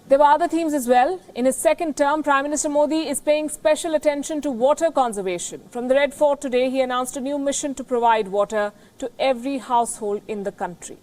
There were other themes as well. In his second term, Prime Minister Modi is paying special attention to water conservation. From the Red Fort today, he announced a new mission to provide water to every household in the country.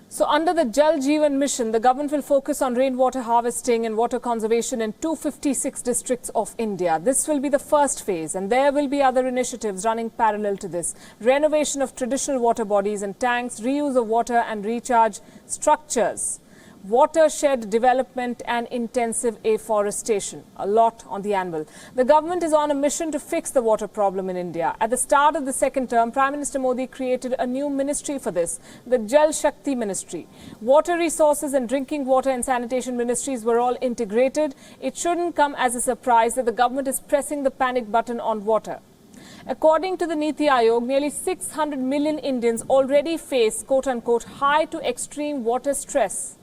So under the Jal Jeevan mission, the government will focus on rainwater harvesting and water conservation in 256 districts of India. This will be the first phase, and there will be other initiatives running parallel to this. Renovation of traditional water bodies and tanks, reuse of water and recharge structures, watershed development and intensive afforestation. A lot on the anvil. The government is on a mission to fix the water problem in India. At the start of the second term, Prime Minister Modi created a new ministry for this, the Jal Shakti Ministry. Water resources and drinking water and sanitation ministries were all integrated. It shouldn't come as a surprise that the government is pressing the panic button on water. According to the Niti Aayog, nearly 600 million Indians already face quote-unquote high to extreme water stress.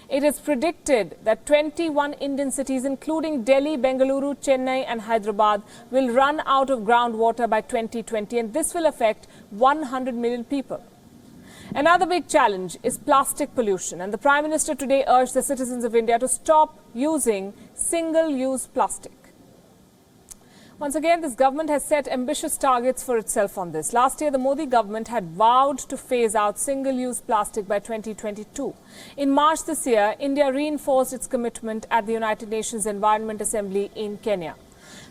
It is predicted that 21 Indian cities, including Delhi, Bengaluru, Chennai and Hyderabad, will run out of groundwater by 2020, and this will affect 100 million people. Another big challenge is plastic pollution, and the Prime Minister today urged the citizens of India to stop using single-use plastic. Once again, this government has set ambitious targets for itself on this. Last year, the Modi government had vowed to phase out single-use plastic by 2022. In March this year, India reinforced its commitment at the United Nations Environment Assembly in Kenya.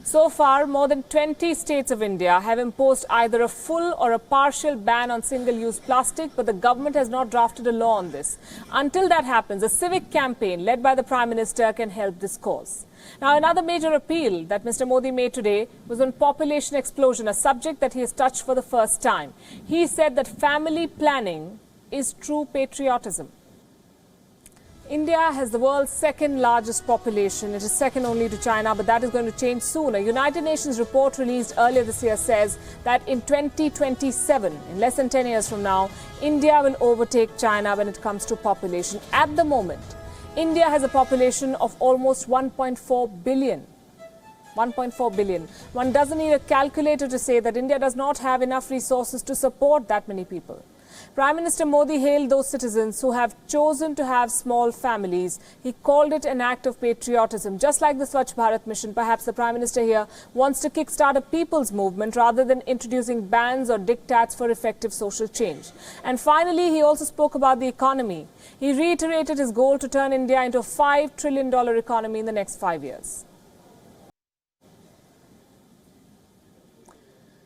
So far, more than 20 states of India have imposed either a full or a partial ban on single-use plastic, but the government has not drafted a law on this. Until that happens, a civic campaign led by the Prime Minister can help this cause. Now, another major appeal that Mr. Modi made today was on population explosion, a subject that he has touched for the first time. He said that family planning is true patriotism. India has the world's second largest population. It is second only to China, but that is going to change soon. A United Nations report released earlier this year says that in 2027, in less than 10 years from now, India will overtake China when it comes to population. At the moment, India has a population of almost 1.4 billion. 1.4 billion. One doesn't need a calculator to say that India does not have enough resources to support that many people. Prime Minister Modi hailed those citizens who have chosen to have small families. He called it an act of patriotism. Just like the Swachh Bharat mission, perhaps the Prime Minister here wants to kickstart a people's movement rather than introducing bans or diktats for effective social change. And finally, he also spoke about the economy. He reiterated his goal to turn India into a $5 trillion economy in the next 5 years.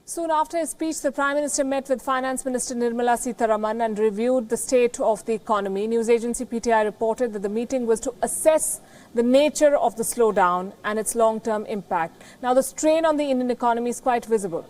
Soon after his speech, the Prime Minister met with Finance Minister Nirmala Sitharaman and reviewed the state of the economy. News agency PTI reported that the meeting was to assess the nature of the slowdown and its long-term impact. Now, the strain on the Indian economy is quite visible.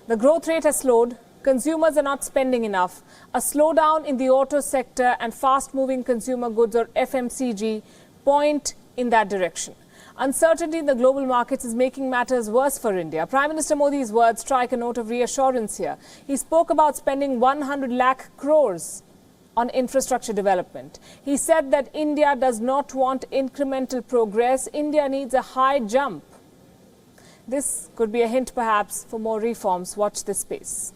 The growth rate has slowed. Consumers are not spending enough. A slowdown in the auto sector and fast-moving consumer goods or FMCG point in that direction. Uncertainty in the global markets is making matters worse for India. Prime Minister Modi's words strike a note of reassurance here. He spoke about spending 100 lakh crores on infrastructure development. He said that India does not want incremental progress. India needs a high jump. This could be a hint perhaps for more reforms. Watch this space.